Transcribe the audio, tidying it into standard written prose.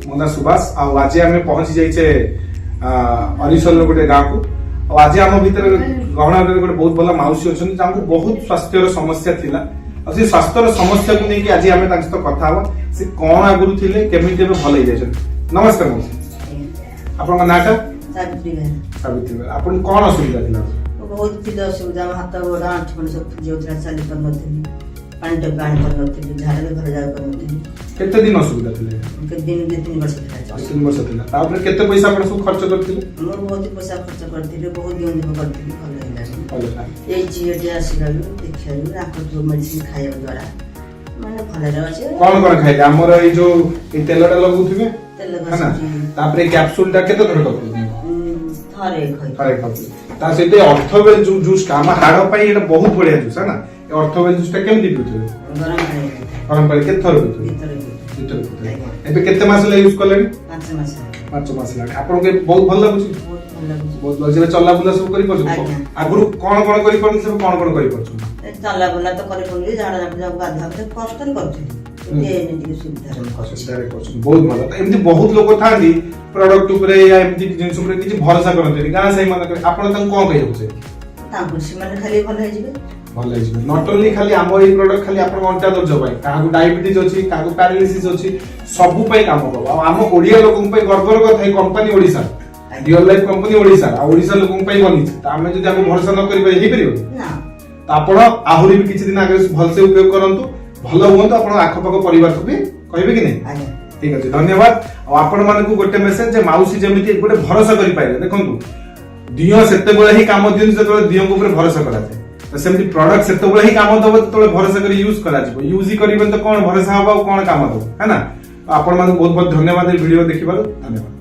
मो ना सुभाष आज आम पहुंची जाइए अरिशल गोटे गाँव को आज आम भर गहना गोटे बहुत भल मौसी अच्छा जहाँ बहुत स्वास्थ्य समस्या थिला से स्वास्थ्य समस्या को लेकिन आज आम सहित कथा हवा से कौन आगुरी थे केमी भल हो नमस्कार मौसी आपन नाटा सावित्री आपन कौन असुविधा थिला बहुत थी असुविधा हाथ गोड़ आंठ सब फुजी चली पार पानी टप आनी पार झाड़ घर जा केते दिन असुविधा थिले दिन 2-3 वर्ष था 3 वर्ष थिला तापर केते पैसा आपन सब खर्च करथिले मोर बहुत पैसा खर्च करथिले बहुत दिन करथिले भल हैला ए जीएटी आसीलालु देखियालु राखो जो मेडिसिन खाଇବା द्वारा माने भल रे अछि कोन खाइले हमर ए जो ए तेलटा लगउथिबे तेल है ना तापर कैप्सूल टा केते धर करथिले थारे ता सहित अर्थवेल जूस का हाड़ पाई एटा बहुत बढ़िया जूस है ना अर्थवेल जूस टा केमति पिउथिले गरम पानी केते थर पिउथिले एबे केते मास ले यूज करले 5 मास लागे आपन के बहुत भल लागुची बहुत भल जेबे चला बुला सब करि परछु आगुरु कोन करि परछु सब कोन करि परछु चला बुला तो करि परछु झाड़ा जा गाधा कष्ट करथि ये सुविधा बहुत भल एमती बहुत लोग थांदी प्रोडक्ट ऊपर या एमती जिंस ऊपर किछि भरोसा करथि गां सही मन आपन तन कोन कहि होछे तांको सिमन खाली भल है जिबे भल है जिबे नॉट ओनली खाली हमर ई प्रोडक्ट खाली आपन अंटा दर्ज पाई कागु डायबिटीज अछि कागु पैरालिसिस अछि सबु पई काम करबो हम ओडिया लोकन पई गर्वर कथा है company Odisha real life company Odisha आ ओडिसा लोकन पई बनी त हम जदी हम भरोसा न करि हेइ परिबो ना त आपण आहुरी भी किछि दिन आगे भल से उपयोग करंतु भल हुंत आपण आखपाख परिवार को भी कहबे कि नहीं ठीक अछि धन्यवाद आपण मानकु गोटे मेसेज जे माउसी जेमिति गोटे भरोसा करि पाइले देखंतु दियो सेते बेले ही काम दियो जेते दियो को ऊपर भरोसा कराते तो सेमति प्रोडक्ट सेते बेले ही काम दबो तो भरोसा करी यूज करा जिवो यूज ही करिबन तो कोन भरोसा हबा कोन काम दबो है ना आपण मानकु बहुत बहुत धन्यवाद ए वीडियो देखिबारो धन्यवाद।